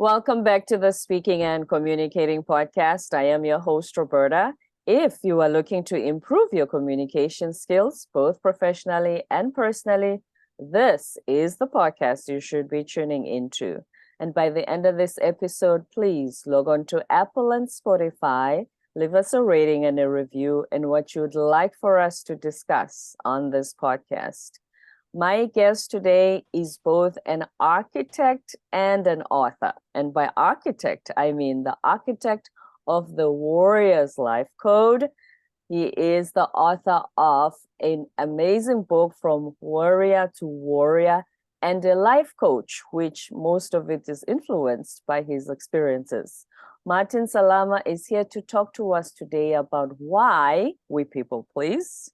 Welcome back to the Speaking and Communicating podcast. I am your host, Roberta. If you are looking to improve your communication skills, both professionally and personally, this is the podcast you should be tuning into. And by the end of this episode, please log on to Apple and Spotify, leave us a rating and a review and what you would like for us to discuss on this podcast. My guest today is both an architect and an author. And by architect, I mean the architect of the Warrior's Life Code. He is the author of an amazing book, From Warrior to Warrior, and a life coach, which most of it is influenced by his experiences. Martin Salama is here to talk to us today about why we people please,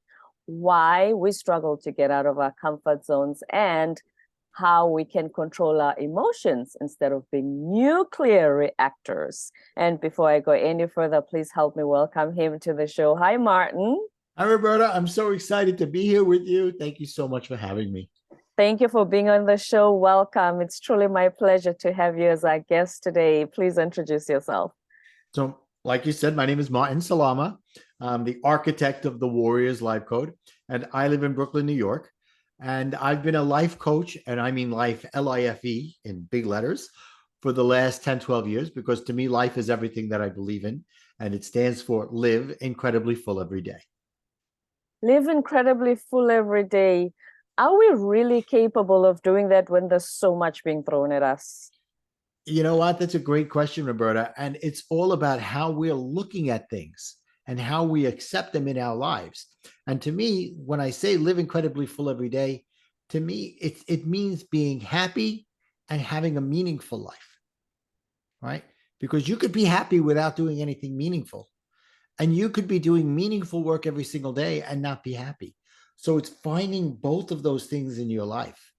why we struggle to get out of our comfort zones, and how we can control our emotions instead of being nuclear reactors. And before I go any further, please help me welcome him to the show. Hi, Martin. Hi, Roberta. I'm so excited to be here with you. Thank you so much for having me. Thank you for being on the show. Welcome. It's truly my pleasure to have you as our guest today. Please introduce yourself. So, like you said, my name is Martin Salama. I'm the architect of the Warriors Life Code, and I live in Brooklyn, New York. And I've been a life coach, and I mean life, Life in big letters, for the last 10, 12 years, because to me, life is everything that I believe in. And it stands for live incredibly full every day. Live incredibly full every day. Are we really capable of doing that when there's so much being thrown at us? You know what? That's a great question, Roberta. And it's all about how we're looking at things and how we accept them in our lives. And to me, when I say live incredibly full every day, to me, it means being happy and having a meaningful life, right? Because you could be happy without doing anything meaningful. And you could be doing meaningful work every single day and not be happy. So it's finding both of those things in your life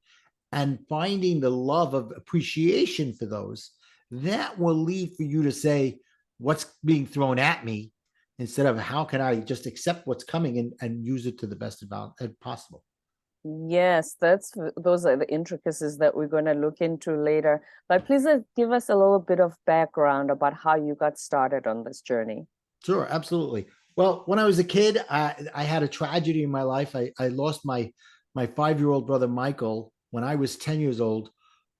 and finding the love of appreciation for those, that will lead for you to say, what's being thrown at me, instead of how can I just accept what's coming and use it to the best possible. Yes, those are the intricacies that we're going to look into later. But please give us a little bit of background about how you got started on this journey. Sure, absolutely. Well, when I was a kid, I had a tragedy in my life. I lost my 5-year-old brother Michael when I was 10 years old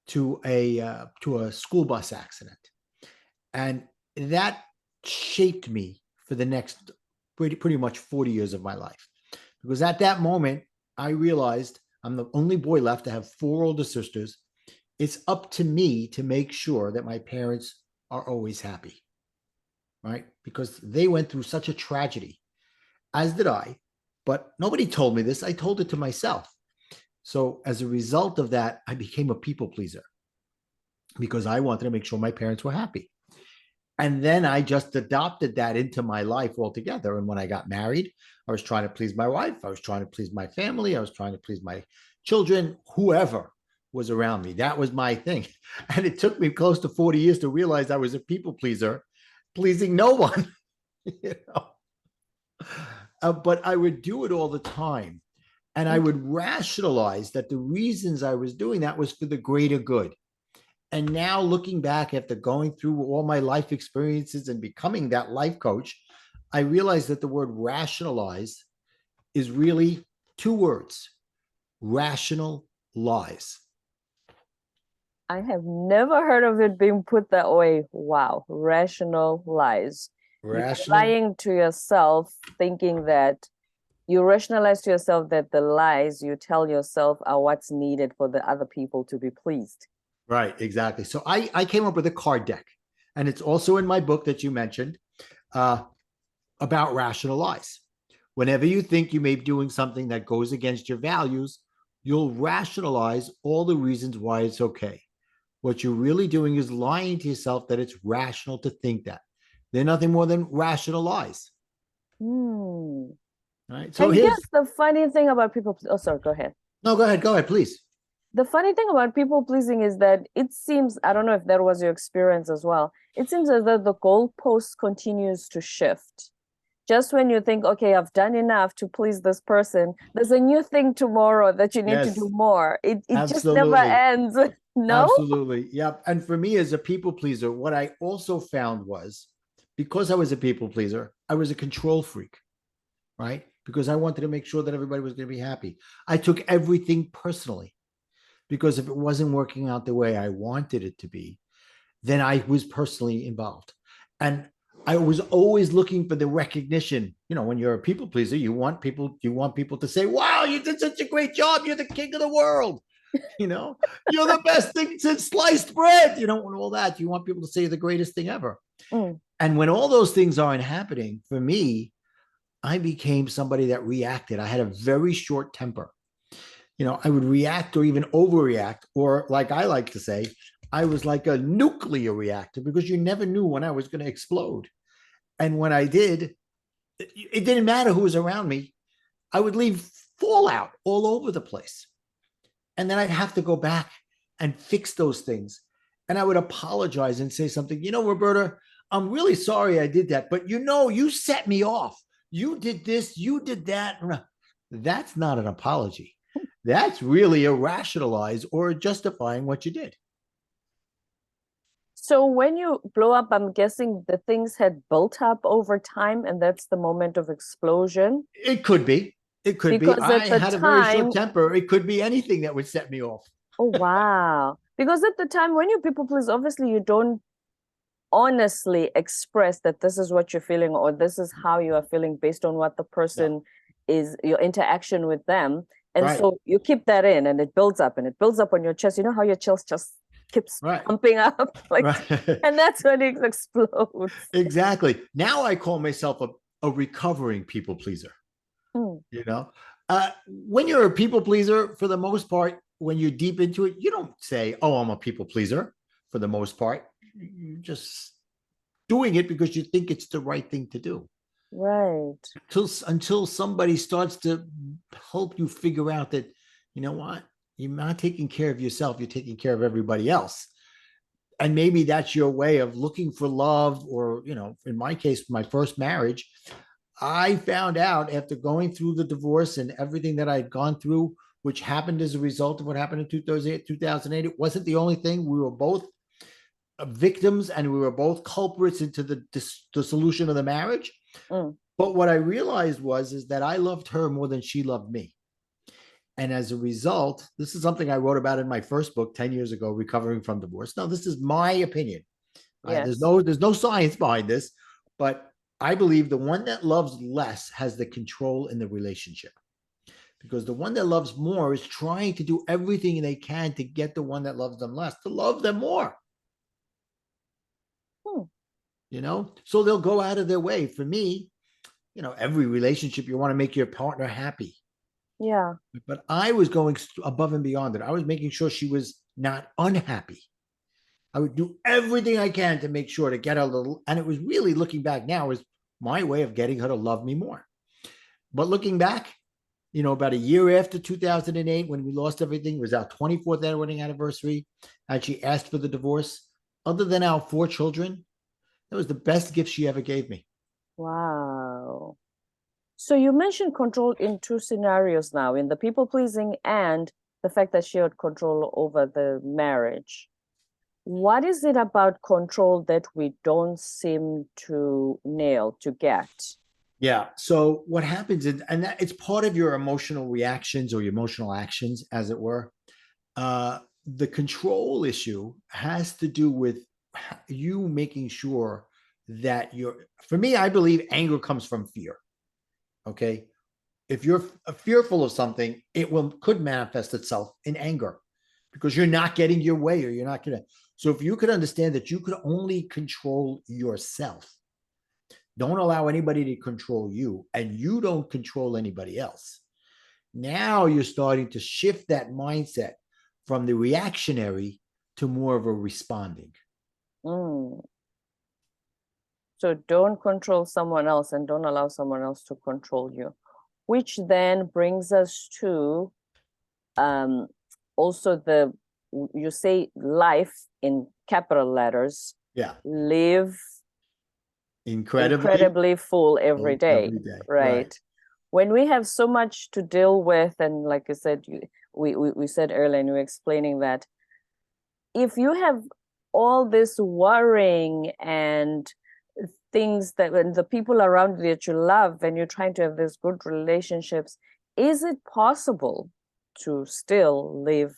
to a school bus accident, and that shaped me for the next pretty much 40 years of my life. Because at that moment, I realized I'm the only boy left. I have 4 older sisters. It's up to me to make sure that my parents are always happy, right? Because they went through such a tragedy, as did I. But nobody told me this. I told it to myself. So as a result of that, I became a people pleaser because I wanted to make sure my parents were happy. And then I just adopted that into my life altogether. And when I got married, I was trying to please my wife. I was trying to please my family. I was trying to please my children, whoever was around me. That was my thing. And it took me close to 40 years to realize I was a people pleaser, pleasing no one. you know? But I would do it all the time. And I would rationalize that the reasons I was doing that was for the greater good. And now looking back after going through all my life experiences and becoming that life coach, I realized that the word rationalize is really 2 words: rational lies. I have never heard of it being put that way. Wow, rational lies. You're Rational. lying to yourself, thinking that you rationalize to yourself that the lies you tell yourself are what's needed for the other people to be pleased. Right, exactly. So I came up with a card deck, and it's also in my book that you mentioned, uh, about rational lies. Whenever you think you may be doing something that goes against your values, you'll rationalize all the reasons why it's okay. What you're really doing is lying to yourself that it's rational to think that. They're nothing more than rational lies. Hmm. All right. So And here's yes, the funny thing about people, oh, sorry, go ahead. no, go ahead, please. The funny thing about people pleasing is that it seems, I don't know if that was your experience as well, it seems as though the goalpost continues to shift. Just when you think, okay, I've done enough to please this person, there's a new thing tomorrow that you need to do Yes, more. It just never absolutely. ends. No? Absolutely. Yep. And for me as a people pleaser, what I also found was because I was a people pleaser, I was a control freak, right? Because I wanted to make sure that everybody was going to be happy. I took everything personally because if it wasn't working out the way I wanted it to be, then I was personally involved. And I was always looking for the recognition. You know, when you're a people pleaser, you want people to say, wow, you did such a great job. You're the king of the world. You know, you're the best thing since sliced bread, you know, and all that. You want people to say you're the greatest thing ever. Mm. And when all those things aren't happening, for me, I became somebody that reacted. I had a very short temper. You know, I would react or even overreact, or like I like to say, I was like a nuclear reactor because you never knew when I was going to explode. And when I did, it didn't matter who was around me. I would leave fallout all over the place. And then I'd have to go back and fix those things. And I would apologize and say something, you know, Roberta, I'm really sorry I did that, but you know, you set me off. You did this, you did that. That's not an apology. That's really a rationalize or justifying what you did. So when you blow up, I'm guessing the things had built up over time, and that's the moment of explosion. It could be. It could be. Because I at the had a very short time, temper. It could be anything that would set me off. oh wow. Because at the time when you people please, obviously you don't honestly express that this is what you're feeling or this is how you are feeling based on what the No. person is, your interaction with them. And Right. so you keep that in and it builds up and it builds up on your chest. You know how your chest just keeps Right. pumping up like, Right. and that's when it explodes. Exactly. Now I call myself a recovering people pleaser. Mm, You know, when you're a people pleaser, for the most part, when you're deep into it, you don't say, "Oh, I'm a people pleaser." For the most part, you're just doing it because you think it's the right thing to do. right. Until somebody starts to help you figure out that, you know what, you're not taking care of yourself, you're taking care of everybody else. And maybe that's your way of looking for love, or, you know, in my case, my first marriage, I found out after going through the divorce and everything that I'd gone through, which happened as a result of what happened in 2008, it wasn't the only thing. We were both victims and we were both culprits into the dissolution of the marriage. Mm, But what I realized was is that I loved her more than she loved me. And as a result, this is something I wrote about in my first book 10 years ago, Recovering from Divorce. Now, this is my opinion. There's yes. no science behind this, but I believe the one that loves less has the control in the relationship, because the one that loves more is trying to do everything they can to get the one that loves them less to love them more. Hmm. You know, so they'll go out of their way. For me, you know, every relationship you want to make your partner happy, Yeah. but I was going above and beyond it. I was making sure she was not unhappy. I would do everything I can to make sure to get her a little, and it was really, looking back now, is my way of getting her to love me more. But looking back, you know, about a year after 2008, when we lost everything, it was our 24th wedding anniversary, and she asked for the divorce. Other than our 4 children, that was the best gift she ever gave me. Wow. So you mentioned control in two scenarios now, in the people pleasing and the fact that she had control over the marriage. What is it about control that we don't seem to nail, to get? Yeah. So what happens is, and that, it's part of your emotional reactions or your emotional actions, as it were. The control issue has to do with you making sure that you're, for me, I believe anger comes from fear. Okay. If you're fearful of something, it will could manifest itself in anger because you're not getting your way, or you're not gonna. So if you could understand that you could only control yourself, don't allow anybody to control you, and you don't control anybody else. Now you're starting to shift that mindset from the reactionary to more of a responding. Mm. So don't control someone else and don't allow someone else to control you, which then brings us to um, also you say life in capital letters, Yeah. live Incredibly incredibly full every full day, every day. Right. right? When we have so much to deal with, and like I said, we said earlier, and you were explaining that if you have all this worrying and things that when the people around you that you love and you're trying to have these good relationships, is it possible to still live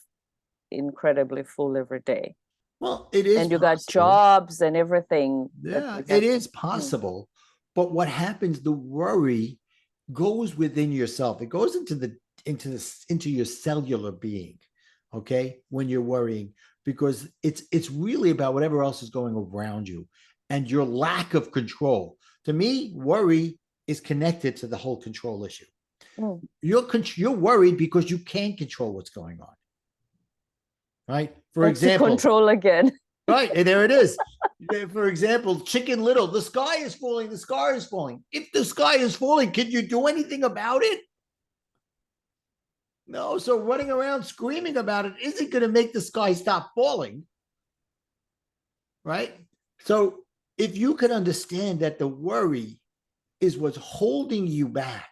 incredibly full every day? Well, it is And you got possible. jobs and everything Yeah, it that is mm, possible. But what happens, the worry goes within yourself. It goes into your cellular being, okay? When you're worrying, because it's really about whatever else is going around you and your lack of control. To me, worry is connected to the whole control issue. mm, You're worried because you can't control what's going on, right? For back to example, control again. right, and there it is. For example, Chicken Little, the sky is falling, the sky is falling. If the sky is falling, can you do anything about it? No, so running around screaming about it isn't going to make the sky stop falling, right? So if you can understand that the worry is what's holding you back,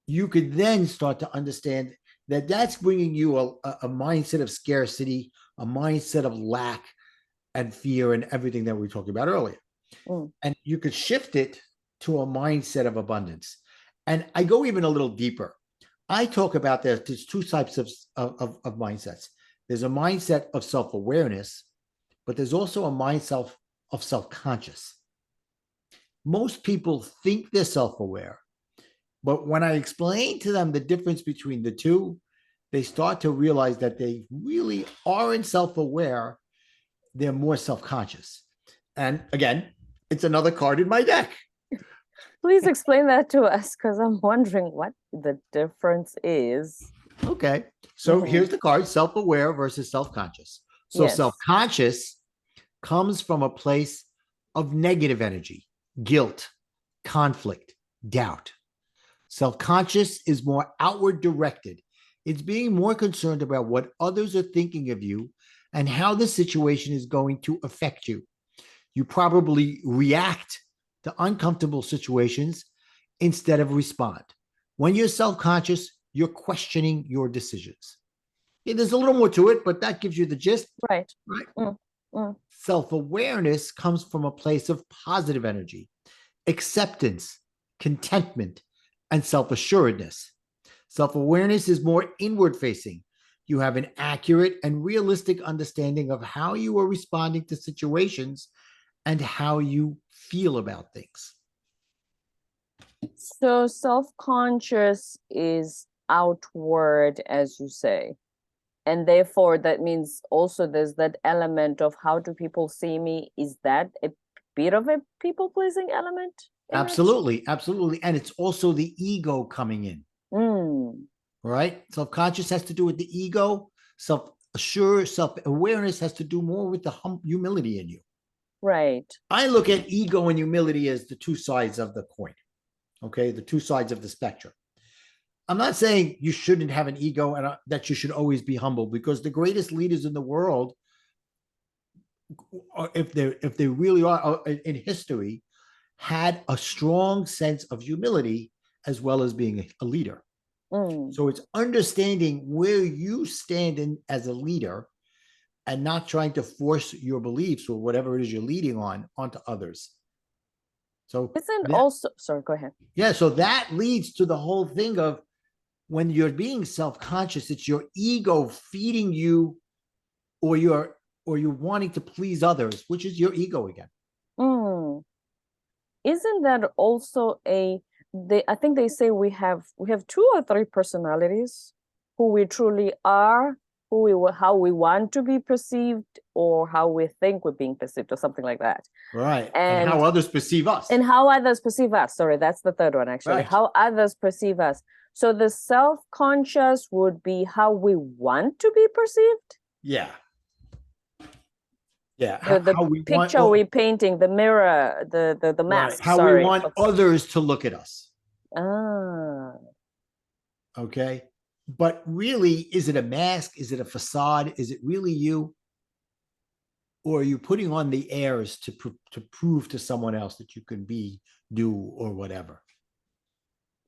you could then start to understand that that's bringing you a mindset of scarcity, a mindset of lack and fear and everything that we talked about earlier. Mm, And you could shift it to a mindset of abundance. And I go even a little deeper. I talk about there's two types of mindsets. There's a mindset of self-awareness, but there's also a mindset of self-conscious. Most people think they're self-aware, but when I explain to them the difference between the two, they start to realize that they really aren't self-aware. They're more self-conscious. And again, it's another card in my deck. please explain that to us because I'm wondering what the difference is. Okay. So Mm-hmm. here's the card, self-aware versus self-conscious. So Yes. self-conscious comes from a place of negative energy, guilt, conflict, doubt. Self-conscious is more outward directed. It's being more concerned about what others are thinking of you and how the situation is going to affect you. You probably react to uncomfortable situations instead of respond. When you're self-conscious, you're questioning your decisions. Yeah, there's a little more to it, but that gives you the gist, Right. right? Mm, mm. Self-awareness comes from a place of positive energy, acceptance, contentment, and self-assuredness. Self-awareness is more inward facing. You have an accurate and realistic understanding of how you are responding to situations and how you feel about things. So self-conscious is outward, as you say. And therefore, that means also there's that element of how do people see me? Is that a bit of a people-pleasing element in it? Absolutely, absolutely. And it's also the ego coming in, Mm, right? Self-conscious has to do with the ego. Self-assure, self-awareness has to do more with the humility in you. right. I look at ego and humility as the two sides of the coin, okay? The two sides of the spectrum. I'm not saying you shouldn't have an ego and that you should always be humble, because the greatest leaders in the world, if they really are in history, had a strong sense of humility as well as being a leader. Mm. So it's understanding where you stand in as a leader and not trying to force your beliefs or whatever it is you're leading on onto others. So Isn't that, also, sorry, go ahead. yeah, so that leads to the whole thing of when you're being self-conscious, it's your ego feeding you, or you're wanting to please others, which is your ego again. Mm. Isn't that also I think they say we have two or three personalities, who we truly are, how we want to be perceived, or how we think we're being perceived, or something like that. Right. And how And others perceive us. and how others perceive us. Sorry, that's the third one actually. Right. How others perceive us. So the self-conscious would be how we want to be perceived. Yeah. Yeah. The How we want, picture we're painting, the mirror, the right. mask, How we sorry. want others to look at us. Ah. Okay. But really, is it a mask? Is it a facade? Is it really you? or are you putting on the airs to prove to someone else that you can be, do, or whatever?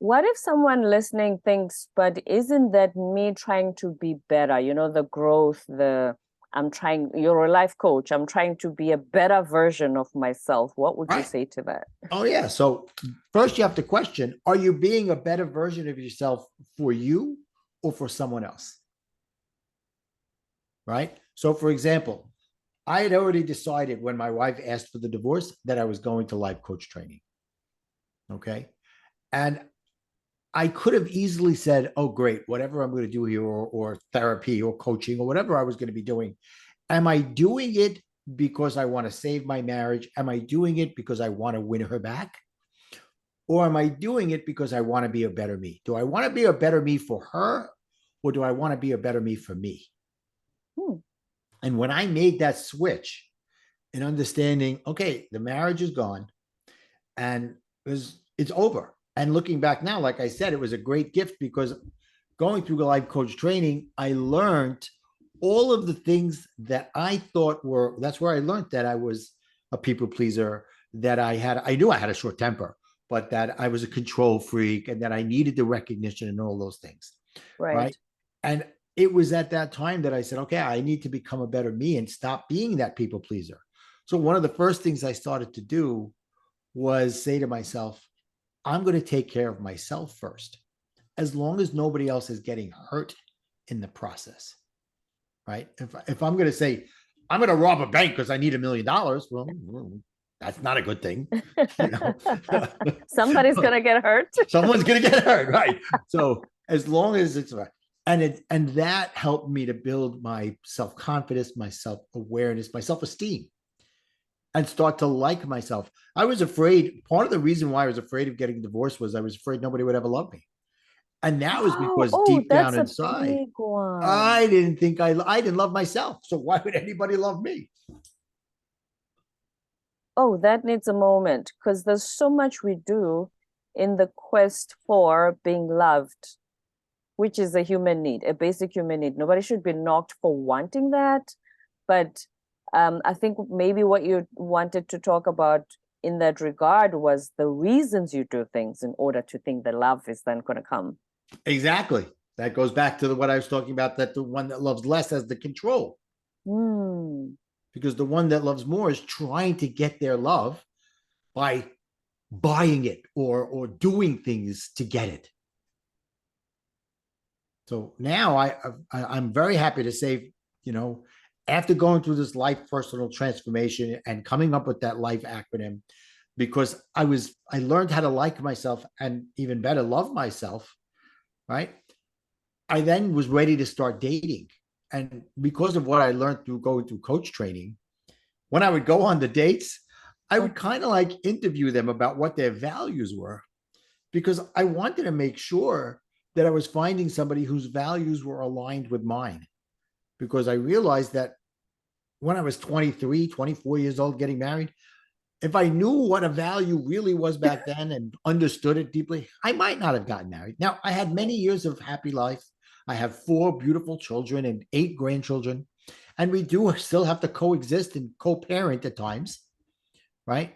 What if someone listening thinks, but isn't that me trying to be better? You know, the growth, you're a life coach. I'm trying to be a better version of myself. What would you Right. say to that? Oh, yeah. So first you have to question, are you being a better version of yourself for you or for someone else? Right. So, for example, I had already decided when my wife asked for the divorce that I was going to life coach training. Okay. And I could have easily said, oh, great, whatever I'm going to do here, or therapy or coaching or whatever I was going to be doing. Am I doing it because I want to save my marriage? Am I doing it because I want to win her back? Or am I doing it because I want to be a better me? Do I want to be a better me for her? Or do I want to be a better me for me? Hmm. And when I made that switch in understanding, okay, the marriage is gone and it's over. And looking back now, like I said, it was a great gift because going through the life coach training, I learned all of the things that I thought were, that's where I learned that I was a people pleaser, that I knew I had a short temper, but that I was a control freak and that I needed the recognition and all those things. Right. Right. And it was at that time that I said, okay, I need to become a better me and stop being that people pleaser. So one of the first things I started to do was say to myself, I'm going to take care of myself first, as long as nobody else is getting hurt in the process. Right. If I'm going to say, I'm going to rob a bank because I need $1 million, well, that's not a good thing. You know, Somebody's gonna get hurt. someone's going to get hurt. Right. So as long as it's right. And that helped me to build my self-confidence, my self-awareness, my self-esteem, and start to like myself. I was afraid. Part of the reason why I was afraid of getting divorced was I was afraid nobody would ever love me. And that was Oh, because oh, deep down that's a inside, big one. I didn't think I didn't love myself. So why would anybody love me? Oh, that needs a moment because there's so much we do in the quest for being loved, which is a human need, a basic human need. Nobody should be knocked for wanting that. But I think maybe what you wanted to talk about in that regard was the reasons you do things in order to think that love is then going to come. Exactly. That goes back to what I was talking about, that the one that loves less has the control, Hmm. because the one that loves more is trying to get their love by buying it or doing things to get it. So now I'm very happy to say, you know, after going through this life personal transformation and coming up with that life acronym, because I learned how to like myself and even better love myself, right? I then was ready to start dating. And because of what I learned through going through coach training, when I would go on the dates, I would kind of like interview them about what their values were, because I wanted to make sure that I was finding somebody whose values were aligned with mine. Because I realized that when I was 23, 24 years old, getting married, if I knew what a value really was back then and understood it deeply, I might not have gotten married. Now, I had many years of happy life. I have 4 beautiful children and 8 grandchildren, and we do still have to coexist and co-parent at times, right?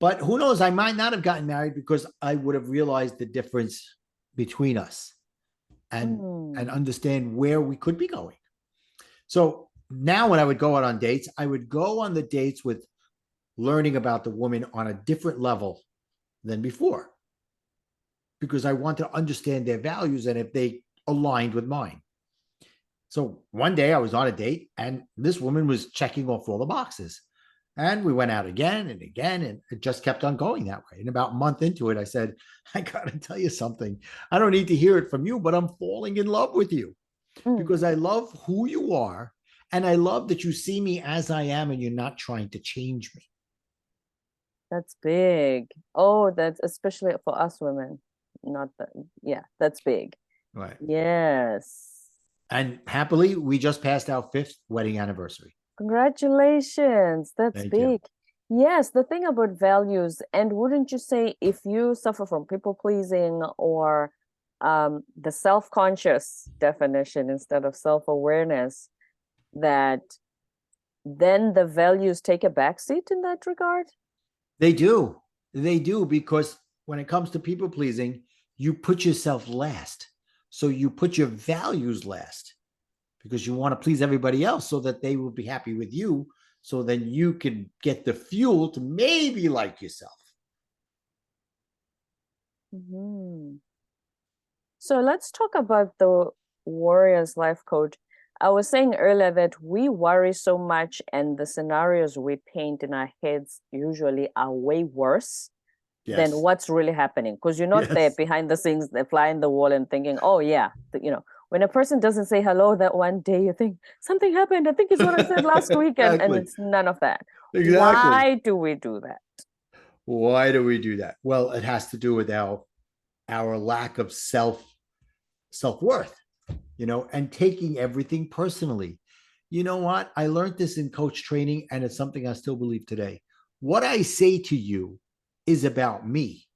But who knows? I might not have gotten married because I would have realized the difference between us and Hmm. understand where we could be going. So now when I would go out on dates, I would go on the dates with learning about the woman on a different level than before, because I want to understand their values and if they aligned with mine. So one day I was on a date and this woman was checking off all the boxes. And we went out again and again, and it just kept on going that way. And about a month into it, I said, I got to tell you something. I don't need to hear it from you, but I'm falling in love with you Hmm. because I love who you are. And I love that you see me as I am and you're not trying to change me. That's big. Oh, that's especially for us women. Not that, yeah, that's big. Right. Yes. And happily, we just passed our 5th wedding anniversary. Congratulations. That's Thank you. big. Yes, the thing about values, and wouldn't you say if you suffer from people pleasing or the self-conscious definition instead of self-awareness, that then the values take a backseat in that regard? They do. They do, because when it comes to people pleasing, you put yourself last. So you put your values last because you want to please everybody else so that they will be happy with you. So then you can get the fuel to maybe like yourself. Mm-hmm. So let's talk about the Warrior's Life Coach. I was saying earlier that we worry so much, and the scenarios we paint in our heads usually are way worse than Yes. what's really happening. Because you're not there Yes. behind the scenes, they fly in the wall and thinking, oh, yeah, when a person doesn't say hello that one day, you think something happened. I think it's what I said last week. And Exactly. it's none of that. Exactly. Why do we do that? Why do we do that? Well, it has to do with our lack of self-worth, and taking everything personally. You know what? I learned this in coach training, and it's something I still believe today. What I say to you is about me.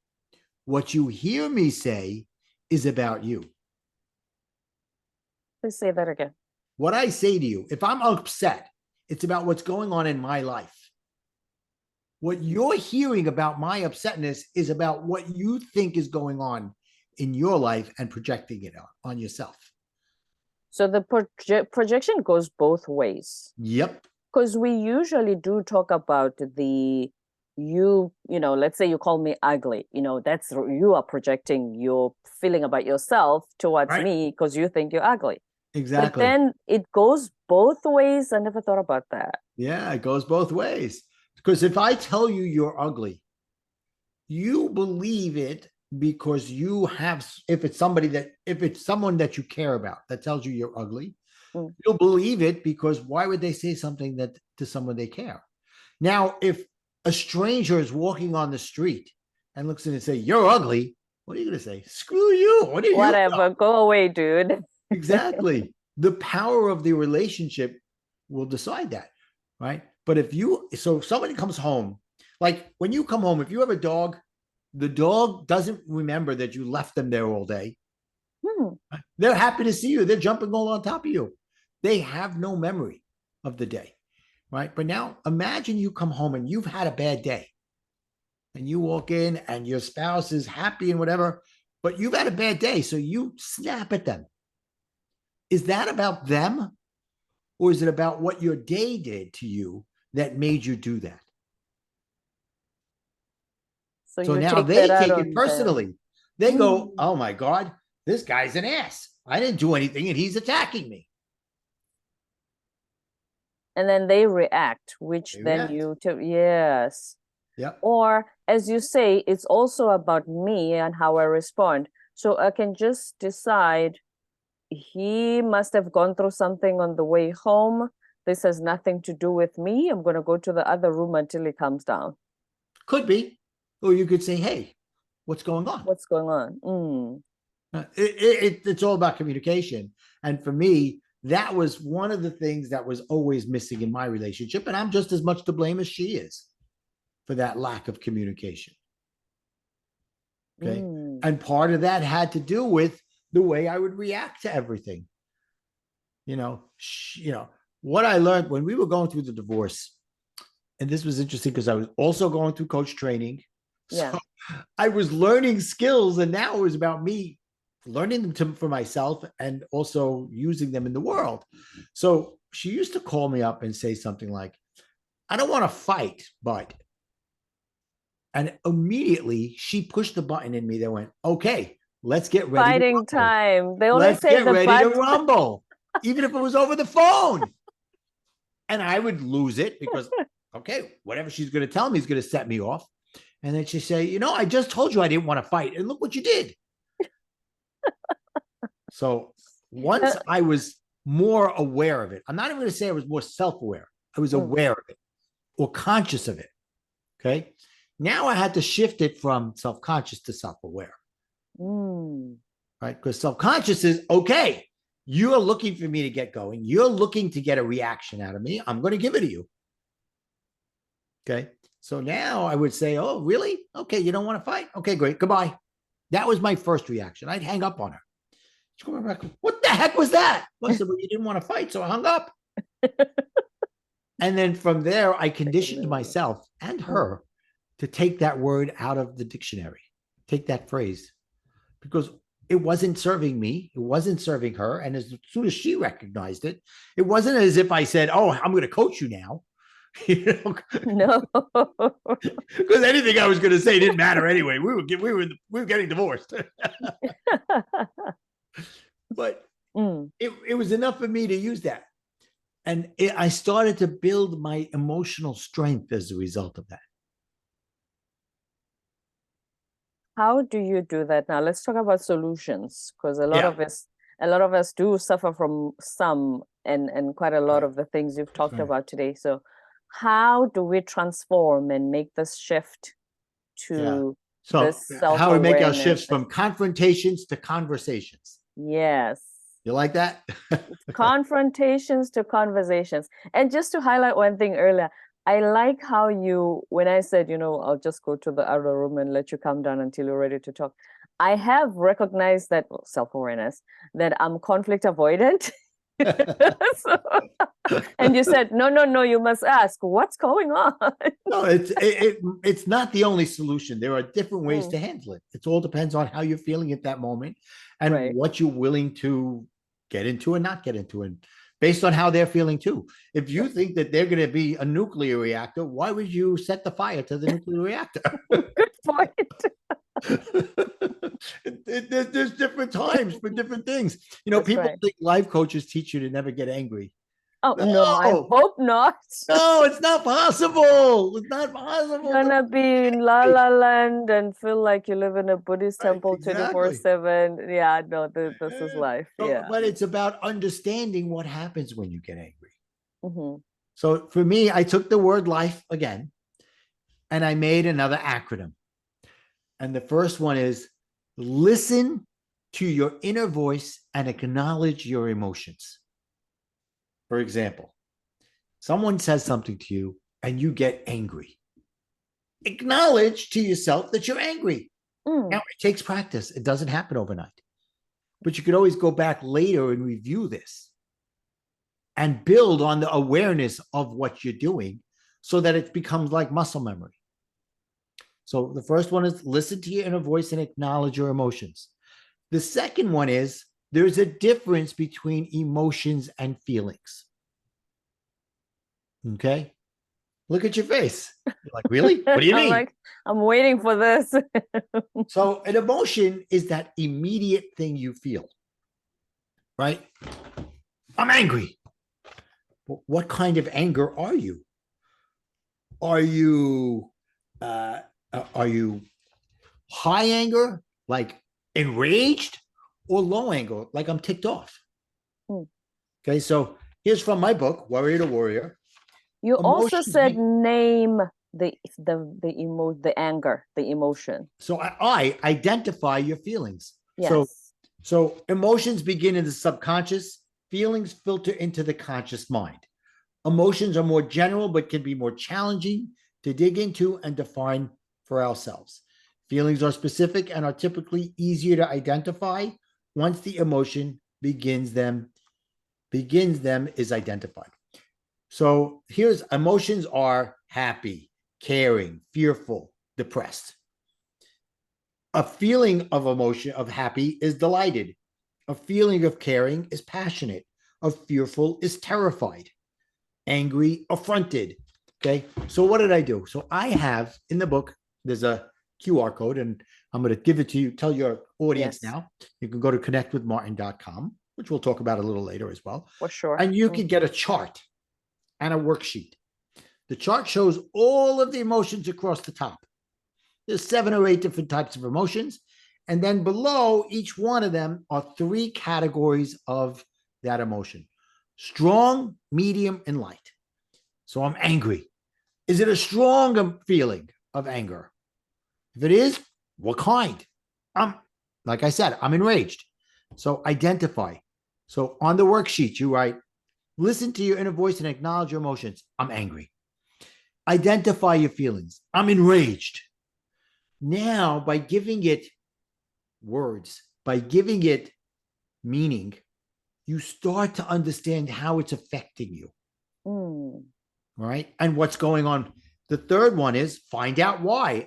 What you hear me say is about you. Please say that again. What I say to you, if I'm upset, it's about what's going on in my life. What you're hearing about my upsetness is about what you think is going on in your life and projecting it on yourself. So the projection goes both ways. Yep. Because we usually do talk about let's say you call me ugly, that's you are projecting your feeling about yourself towards Right. me because you think you're ugly. But Exactly. then it goes both ways. I never thought about that. Yeah, it goes both ways. Because if I tell you you're ugly, you believe it because you have, if it's someone that you care about that tells you you're ugly, you'll believe it because why would they say something that to someone they care? Now, if a stranger is walking on the street and looks in and say, you're ugly, what are you going to say? Screw you. What do you know? Whatever, go away, dude. Exactly. The power of the relationship will decide that, right? But so somebody comes home, like when you come home, if you have a dog, the dog doesn't remember that you left them there all day. They're happy to see you. They're jumping all on top of you. They have no memory of the day, right? But now imagine you come home and you've had a bad day and you walk in and your spouse is happy and whatever, but you've had a bad day. So you snap at them. Is that about them? Or is it about what your day did to you that made you do that? So So you now take that they out take it on them. personally. They go, oh my God, this guy's an ass. I didn't do anything and he's attacking me. And then they react, which They then react. yes. Yep. Or as you say, it's also about me and how I respond. So I can just decide he must have gone through something on the way home. This has nothing to do with me. I'm going to go to the other room until he comes down. Could be. Or you could say, hey, what's going on? What's going on? It's all about communication. And for me, that was one of the things that was always missing in my relationship. And I'm just as much to blame as she is for that lack of communication. Okay. And part of that had to do with the way I would react to everything. What I learned when we were going through the divorce, and this was interesting because I was also going through coach training. Yeah. So I was learning skills, and now it was about me learning them for myself and also using them in the world. So she used to call me up and say something like, I don't want to fight, but. And immediately she pushed the button in me that went, okay, let's get ready to Fighting rumble. time. They only Let's say get the ready to but. rumble, even if it was over the phone. And I would lose it because, okay, whatever she's going to tell me is going to set me off. And then she'd say, I just told you I didn't want to fight. And look what you did. So once I was more aware of it, I'm not even going to say I was more self-aware. I was aware of it or conscious of it. Okay. Now I had to shift it from self-conscious to self-aware. Right? Because self-conscious is, okay, you're looking for me to get going. You're looking to get a reaction out of me. I'm going to give it to you. Okay. So now I would say, oh, really? Okay. You don't want to fight? Okay, great. Goodbye. That was my first reaction. I'd hang up on her. She'd come back, what the heck was that? Well, I said, well, you didn't want to fight, so I hung up. And then from there, I conditioned Particularly. myself and Mm. her to take that word out of the dictionary, take that phrase, because it wasn't serving me. It wasn't serving her. And as soon as she recognized it, it wasn't as if I said, "Oh, I'm going to coach you now." You know, No. because anything I was going to say didn't matter anyway. We were getting divorced. But Mm. it was enough for me to use that. And I started to build my emotional strength as a result of that. How do you do that now? Let's talk about solutions, because Yeah. a lot of us do suffer from some and quite a lot Right. of the things you've talked Right. about today. So how do we transform and make this shift Yeah. to So, this how we make our self-awareness? shifts from confrontations to conversations. Yes. You like that? Confrontations to conversations. And just to highlight one thing earlier, I like how you, when I said, I'll just go to the other room and let you come down until you're ready to talk. I have recognized that, well, self-awareness, that I'm conflict avoidant. So, and you said, no, you must ask, what's going on? No, it's not the only solution. There are different ways to handle it. It all depends on how you're feeling at that moment and Right. what you're willing to get into and not get into, and based on how they're feeling too. If you think that they're going to be a nuclear reactor, why would you set the fire to the nuclear reactor? Good point. There's different times for different things. That's People right. think life coaches teach you to never get angry. Oh, no, I No, hope not. no, it's not possible. It's not possible. Gonna be in La La Land and feel like you live in a Buddhist Right, temple exactly. 24/7. Yeah, no, this is life. So, Yeah. but it's about understanding what happens when you get angry. Hmm. So for me, I took the word life again and I made another acronym. And the first one is listen to your inner voice and acknowledge your emotions. For example, someone says something to you and you get angry. Acknowledge to yourself that you're angry. Now, it takes practice. It doesn't happen overnight. But you could always go back later and review this and build on the awareness of what you're doing so that it becomes like muscle memory. So the first one is listen to your inner voice and acknowledge your emotions. The second one is there's a difference between emotions and feelings. Okay. Look at your face. You're like, really? What do you I'm mean? like, I'm waiting for this. So an emotion is that immediate thing you feel, right? I'm angry. What kind of anger are you? Are you uh, are you high anger, like enraged, or low anger, like I'm ticked off? Mm. Okay, so here's from my book, Warrior to Warrior. You also Emotions. said name the anger, the emotion. So I identify your feelings. Yes. So emotions begin in the subconscious. Feelings filter into the conscious mind. Emotions are more general, but can be more challenging to dig into and define for ourselves. Feelings are specific and are typically easier to identify once the emotion begins them is identified. So here's emotions are happy, caring, fearful, depressed. A feeling of emotion of happy is delighted. A feeling of caring is passionate. Of fearful is terrified. Angry, affronted. Okay. So what did I do? So I have in the book, there's a QR code, and I'm going to give it to you, tell your audience Yes, now. You can go to connectwithmartin.com, which we'll talk about a little later as well. for sure. And you can get a chart and a worksheet. The chart shows all of the emotions across the top. There's 7 or 8 different types of emotions. And then below each one of them are 3 categories of that emotion: strong, medium, and light. So I'm angry. Is it a strong feeling of anger? If it is, what kind? Like I said, I'm enraged. So identify. So on the worksheet, you write, listen to your inner voice and acknowledge your emotions. I'm angry. Identify your feelings. I'm enraged. Now, by giving it words, by giving it meaning, you start to understand how it's affecting you. Mm. All right. And what's going on? The third one is find out why.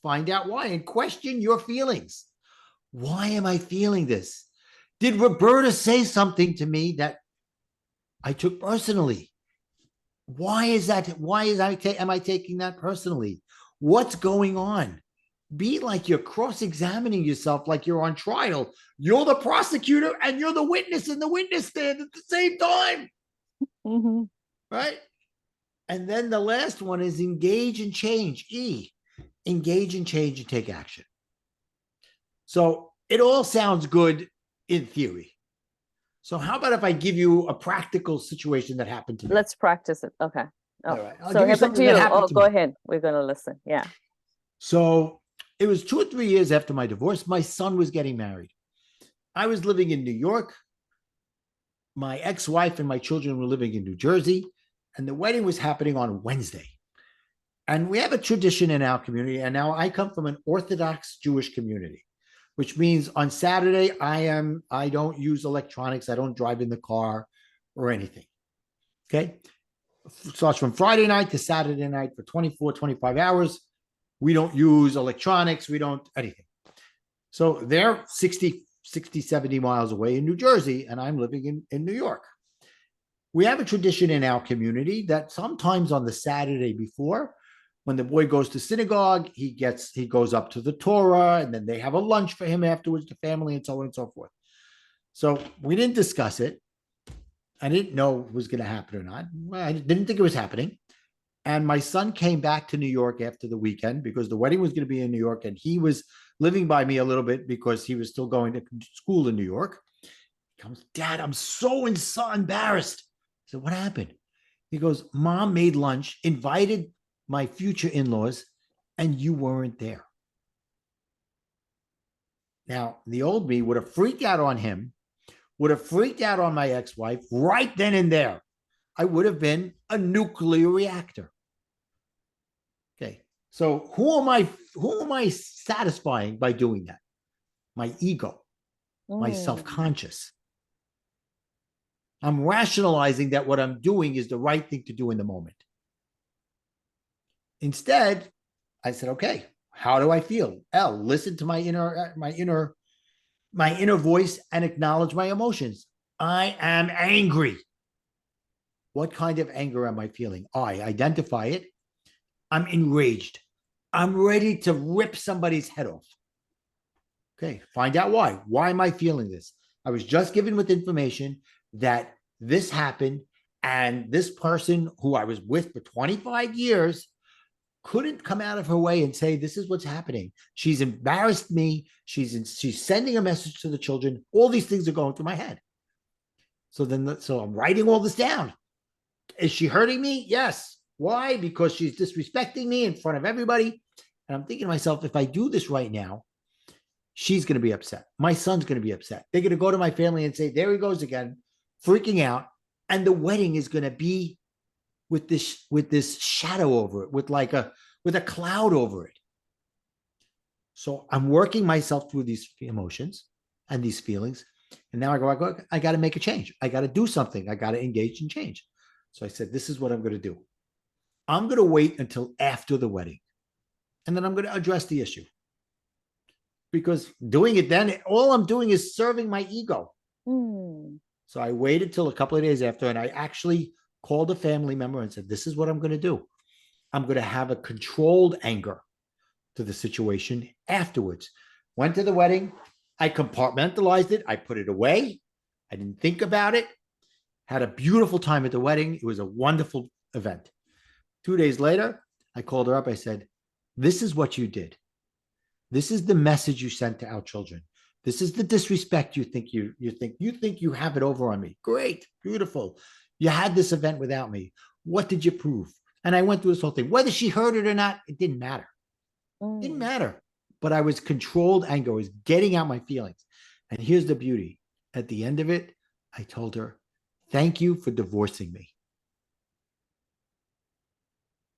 Find out why and question your feelings. Why am I feeling this? Did Roberta say something to me that I took personally? Why is that? Why am I taking that personally? What's going on? Be like you're cross-examining yourself like you're on trial. You're the prosecutor and you're the witness in the witness stand at the same time. Mm-hmm. Right? And then the last one is engage and change. Engage and change and take action. So it all sounds good in theory. So how about if I give you a practical situation that happened to me? Let's practice it. Okay. Oh, All right. I'll so give you happened to something you. that happened Oh, to go me. ahead. We're gonna listen. Yeah. So it was 2 or 3 years after my divorce. My son was getting married. I was living in New York. My ex-wife and my children were living in New Jersey, and the wedding was happening on Wednesday. And we have a tradition in our community. And now I come from an Orthodox Jewish community, which means on Saturday, I don't use electronics. I don't drive in the car or anything. Okay. Starts from Friday night to Saturday night for 24, 25 hours. We don't use electronics. We don't anything. So they're 60, 70 miles away in New Jersey, and I'm living in New York. We have a tradition in our community that sometimes on the Saturday before, when the boy goes to synagogue, he goes up to the Torah, and then they have a lunch for him afterwards, the family, and so on and so forth. So we didn't discuss it. I didn't know it was going to happen or not. I didn't think it was happening. And my son came back to New York after the weekend because the wedding was going to be in New York, and he was living by me a little bit because he was still going to school in New York. He comes, Dad, I'm so embarrassed. I said, what happened? He goes, Mom made lunch, invited my future in-laws, and you weren't there. Now, the old me would have freaked out on him, would have freaked out on my ex-wife right then and there. I would have been a nuclear reactor. Okay. So who am I satisfying by doing that? My ego, my self-conscious. I'm rationalizing that what I'm doing is the right thing to do in the moment. Instead, I said, okay, how do I feel? Listen to my inner voice and acknowledge my emotions. I am angry. What kind of anger am I feeling? I identify it. I'm enraged. I'm ready to rip somebody's head off. Okay, find out why. Why am I feeling this? I was just given with information that this happened, and this person who I was with for 25 years couldn't come out of her way and say, this is what's happening. She's embarrassed me. She's sending a message to the children. All these things are going through my head. So I'm writing all this down. Is she hurting me? Yes. Why? Because she's disrespecting me in front of everybody. And I'm thinking to myself, if I do this right now, she's going to be upset. My son's going to be upset. They're going to go to my family and say, there he goes again, freaking out. And the wedding is going to be with this shadow over it, with a cloud over it. So I'm working myself through these emotions and these feelings. And now I got to make a change. I got to do something. I got to engage in change. So I said, this is what I'm going to do. I'm going to wait until after the wedding. And then I'm going to address the issue. Because doing it then, all I'm doing is serving my ego. So I waited till a couple of days after, and I actually called a family member and said, this is what I'm going to do. I'm going to have a controlled anger to the situation afterwards. Went to the wedding. I compartmentalized it. I put it away. I didn't think about it. Had a beautiful time at the wedding. It was a wonderful event. 2 days later, I called her up. I said, this is what you did. This is the message you sent to our children. This is the disrespect you think you have it over on me. Great, beautiful. You had this event without me. What did you prove? And I went through this whole thing. Whether she heard it or not, it didn't matter. It didn't matter. But I was controlled anger. I was getting out my feelings. And here's the beauty. At the end of it, I told her, thank you for divorcing me.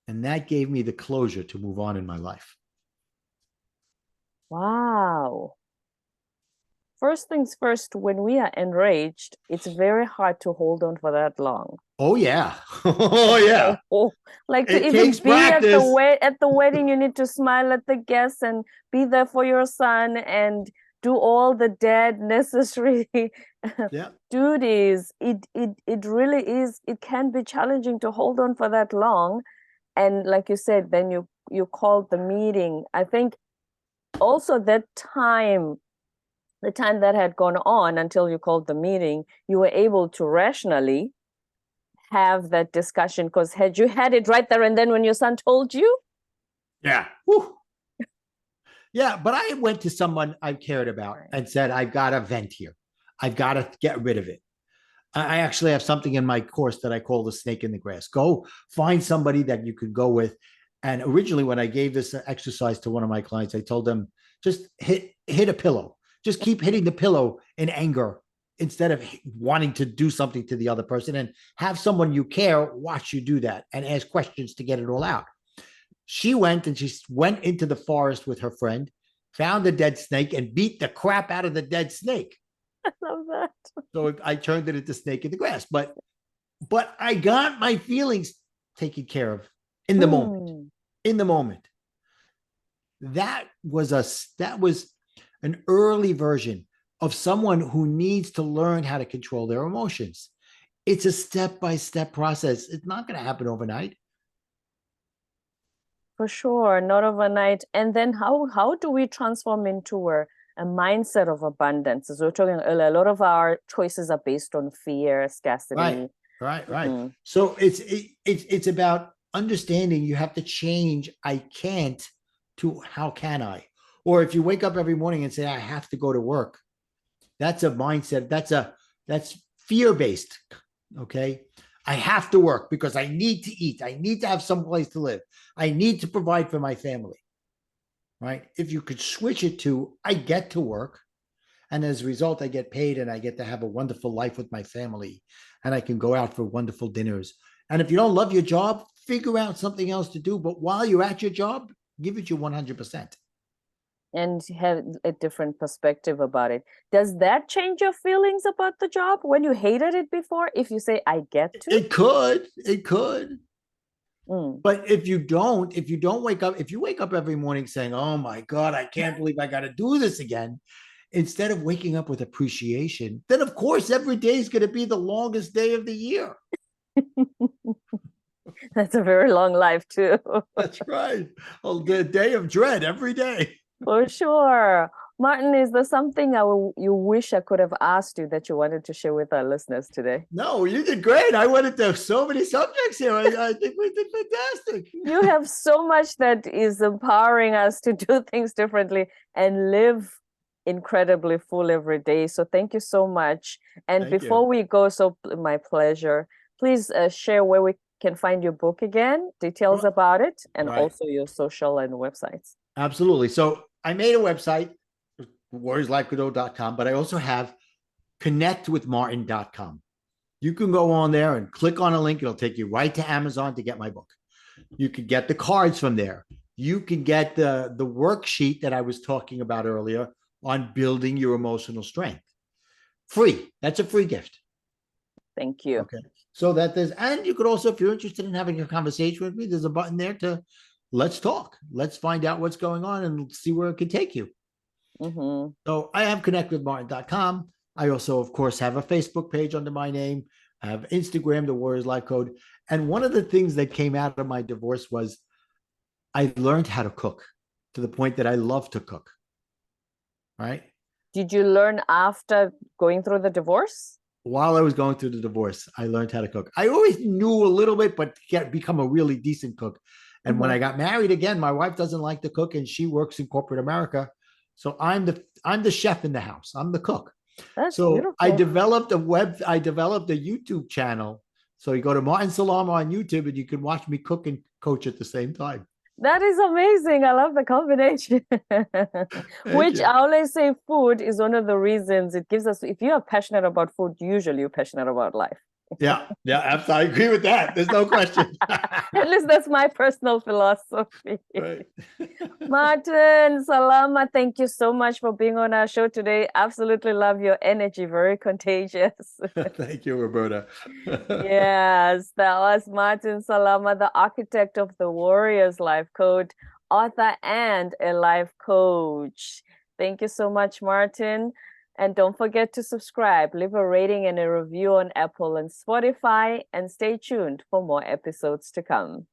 And that gave me the closure to move on in my life. Wow. first things first, when we are enraged, it's very hard to hold on for that long. Oh yeah. Oh yeah. Like to It even takes be at practice. the wedding, you need to smile at the guests and be there for your son and do all the dad necessary Yeah. duties. It really is, it can be challenging to hold on for that long. And like you said, then you called the meeting. I think also that time, the time that had gone on until you called the meeting, you were able to rationally have that discussion, because had you had it right there and then when your son told you. Yeah. Whew. Yeah. But I went to someone I cared about and said, I've got to vent here. I've got to get rid of it. I actually have something in my course that I call the snake in the grass. Go find somebody that you could go with. And originally, when I gave this exercise to one of my clients, I told them just hit a pillow. Just keep hitting the pillow in anger instead of wanting to do something to the other person, and have someone you care watch you do that and ask questions to get it all out. She went into the forest with her friend, found a dead snake, and beat the crap out of the dead snake. I love that. So I turned it into snake in the grass. But I got my feelings taken care of in the moment. In the moment. That was an early version of someone who needs to learn how to control their emotions. It's a step-by-step process. It's not going to happen overnight. For sure, not overnight. And then how do we transform into a mindset of abundance? As we were talking earlier, a lot of our choices are based on fear, scarcity. Right. So it's about understanding you have to change I can't to how can I? Or if you wake up every morning and say I have to go to work, that's a mindset. That's fear-based. Okay. I have to work because I need to eat. I need to have some place to live. I need to provide for my family. Right. If you could switch it to I get to work, and as a result, I get paid and I get to have a wonderful life with my family, and I can go out for wonderful dinners. And if you don't love your job, figure out something else to do. But while you're at your job, give it your 100%. And have a different perspective about it. Does that change your feelings about the job when you hated it before? If you say, I get to? It could. But if you wake up every morning saying, oh my God, I can't believe I got to do this again, instead of waking up with appreciation, then of course every day is going to be the longest day of the year. That's a very long life too. That's right. The day of dread every day. For sure. Martin, is there something you wish I could have asked you that you wanted to share with our listeners today? No, you did great. I went into so many subjects here. I think we did fantastic. You have so much that is empowering us to do things differently and live incredibly full every day. So thank you so much. And before we go, so my pleasure, please share where we can find your book again, details about it, and also your social and websites. Absolutely. So I made a website, warriorslifecoach.com, but I also have connectwithmartin.com. You can go on there and click on a link. It'll take you right to Amazon to get my book. You can get the cards from there. You can get the worksheet that I was talking about earlier on building your emotional strength. Free. That's a free gift. Thank you. Okay. So and you could also, if you're interested in having a conversation with me, there's a button there to let's talk. Let's find out what's going on and see where it can take you. So I have connectwithmartin.com. I also, of course, have a Facebook page under my name. I have Instagram, The Warriors Life Code. And one of the things that came out of my divorce was I learned how to cook to the point that I love to cook. Right? Did you learn after going through the divorce? While I was going through the divorce, I learned how to cook. I always knew a little bit, but become a really decent cook. And when I got married again, my wife doesn't like to cook and she works in corporate America. So I'm the chef in the house. I'm the cook. That's beautiful. I developed a YouTube channel. So you go to Martin Salama on YouTube and you can watch me cook and coach at the same time. That is amazing. I love the combination. Which I always say food is one of the reasons it gives us, if you are passionate about food, usually you're passionate about life. Yeah, I agree with that. There's no question. At least that's my personal philosophy. Right. Martin, Salama, thank you so much for being on our show today. Absolutely love your energy, very contagious. Thank you, Roberta. Yes, that was Martin Salama, the architect of the Warriors Life Code, author, and a life coach. Thank you so much, Martin. And don't forget to subscribe, leave a rating and a review on Apple and Spotify, and stay tuned for more episodes to come.